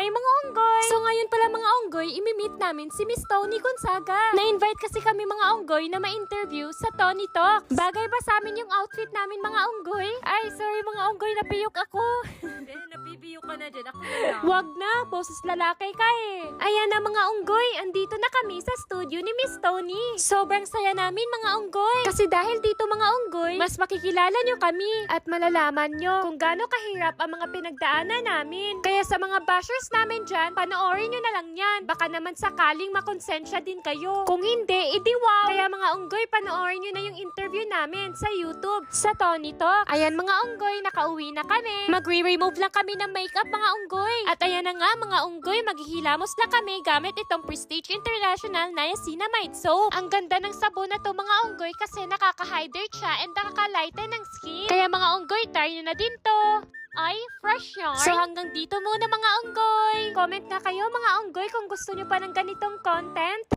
Hi mga unggoy! So ngayon pala mga unggoy, imi-meet namin si Miss Tony Gonzaga. Na-invite kasi kami mga unggoy na ma-interview sa Tony Talks. Bagay ba sa amin yung outfit namin mga unggoy? Ay, sorry mga unggoy, napiyok ako. Hindi, nabibiyo ka na dyan. Ako na lang. Wag na, boses lalaki ka eh. Ayan na mga unggoy, andito na kami sa studio ni Miss Tony. Sobrang saya namin mga unggoy. Kasi dahil dito mga unggoy, mas makikilala nyo kami at malalaman nyo kung gaano kahirap ang mga pinagdaanan namin. Kaya sa mga bashers namin dyan, panoorin nyo na lang yan. Baka naman sakaling makonsensya din kayo. Kung hindi, edi wow! Kaya mga unggoy, panoorin nyo na yung interview namin sa YouTube, sa Tony Talk. Ayan mga unggoy, nakauwi na kami. Magre-remove lang kami ng makeup mga unggoy. At ayan na nga mga unggoy, maghihilamos na kami gamit itong Prestige International Niacinamide Soap. Ang ganda ng sabon na to mga unggoy kasi nakaka-hydrate siya and nakaka-lighten ng skin. Kaya mga unggoy, try nyo na din to. Ay, fresh yarn. So hanggang dito muna mga unggoy. Comment nga kayo mga unggoy kung gusto nyo pa ng ganitong content.